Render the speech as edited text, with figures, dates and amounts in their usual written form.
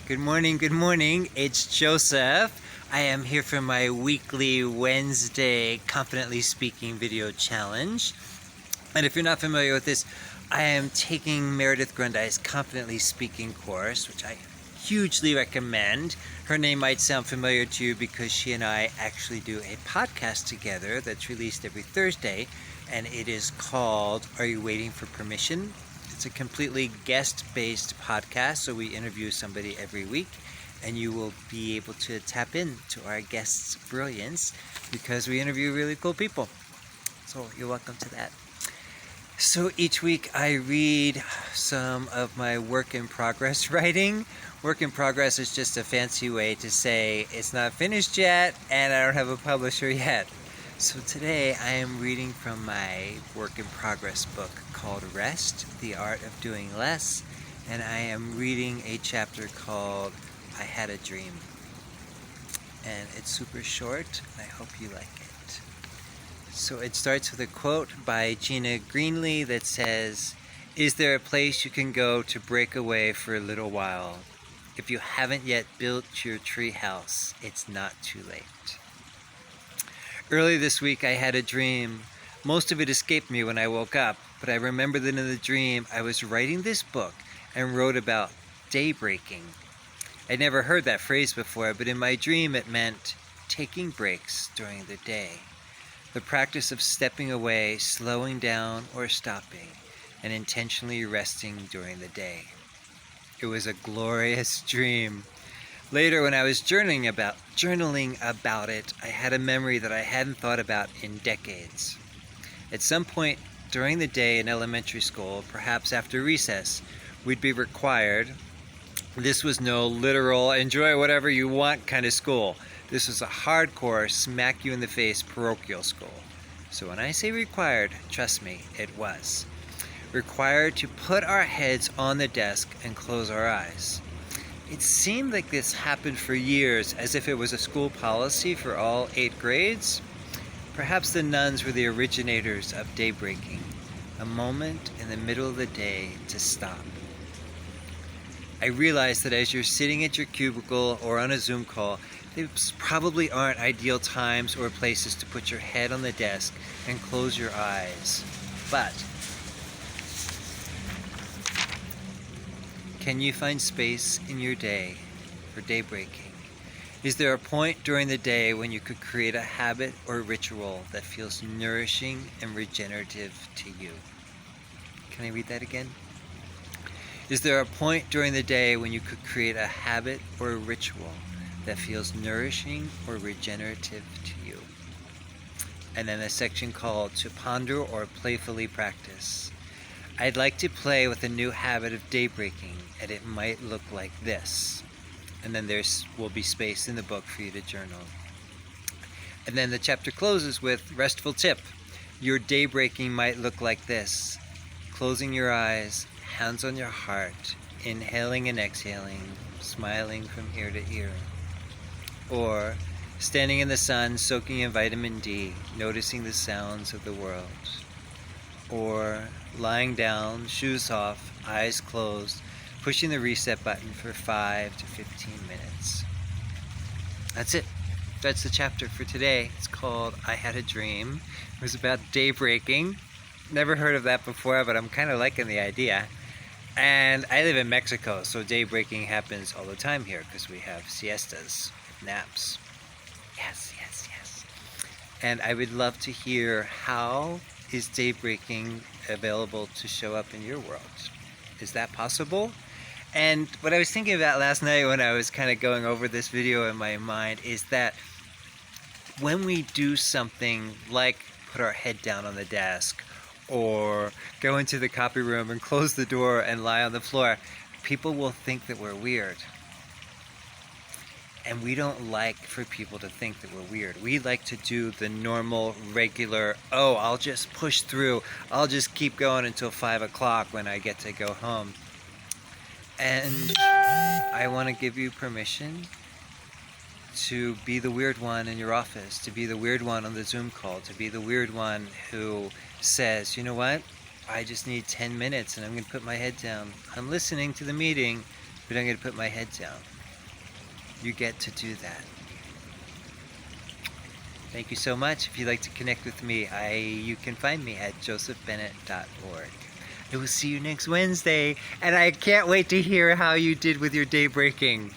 Good morning, good morning. It's Joseph. I am here for my weekly Wednesday Confidently Speaking video challenge. And if you're not familiar with this, I am taking Meredith Grundy's Confidently Speaking course, which I hugely recommend. Her name might sound familiar to you because she and I actually do a podcast together that's released every Thursday, and it is called Are You Waiting for Permission? It's a completely guest-based podcast, so we interview somebody every week, and you will be able to tap into our guests' brilliance because we interview really cool people. So you're welcome to that. So each week I read some of my work in progress writing. Work in progress is just a fancy way to say it's not finished yet and I don't have a publisher yet. So today I am reading from my work in progress book called Rest, The Art of Doing Less, and I am reading a chapter called I Had a Dream. And it's super short. I hope you like it. So it starts with a quote by Gina Greenlee that says, "Is there a place you can go to break away for a little while? If you haven't yet built your tree house, it's not too late." Early this week I had a dream. Most of it escaped me when I woke up, but I remember that in the dream I was writing this book and wrote about daybreaking. I'd never heard that phrase before, but in my dream it meant taking breaks during the day. The practice of stepping away, slowing down, or stopping, and intentionally resting during the day. It was a glorious dream. Later, when I was journaling about it, I had a memory that I hadn't thought about in decades. At some point during the day in elementary school, perhaps after recess, we'd be required. This was no literal enjoy whatever you want kind of school. This was a hardcore smack you in the face parochial school. So when I say required, trust me, it was. Required to put our heads on the desk and close our eyes. It seemed like this happened for years, as if it was a school policy for all 8 grades. Perhaps the nuns were the originators of daybreaking, a moment in the middle of the day to stop. I realize that as you're sitting at your cubicle or on a Zoom call, these probably aren't ideal times or places to put your head on the desk and close your eyes. But can you find space in your day for daybreaking? Is there a point during the day when you could create a habit or ritual that feels nourishing and regenerative to you? Can I read that again? Is there a point during the day when you could create a habit or a ritual that feels nourishing or regenerative to you? And then a section called To Ponder or Playfully Practice. I'd like to play with a new habit of daybreaking, and it might look like this. And then there will be space in the book for you to journal. And then the chapter closes with restful tip. Your daybreaking might look like this. Closing your eyes, hands on your heart, inhaling and exhaling, smiling from ear to ear. Or standing in the sun, soaking in vitamin D, noticing the sounds of the world. Or lying down, shoes off, eyes closed, pushing the reset button for 5 to 15 minutes. That's it. That's the chapter for today. It's called I Had a Dream. It was about daybreaking. Never heard of that before, but I'm kind of liking the idea. And I live in Mexico, so daybreaking happens all the time here because we have siestas, naps. Yes, yes, yes. And I would love to hear, how is daybreaking available to show up in your world? Is that possible? And what I was thinking about last night when I was kind of going over this video in my mind is that when we do something like put our head down on the desk or go into the copy room and close the door and lie on the floor, people will think that we're weird. And we don't like for people to think that we're weird. We like to do the normal, regular, oh, I'll just push through. I'll just keep going until 5 o'clock when I get to go home. And I want to give you permission to be the weird one in your office, to be the weird one on the Zoom call, to be the weird one who says, you know what, I just need 10 minutes and I'm going to put my head down. I'm listening to the meeting, but I'm going to put my head down. You get to do that. Thank you so much. If you'd like to connect with me, you can find me at josephbennett.org. I will see you next Wednesday, and I can't wait to hear how you did with your day breaking.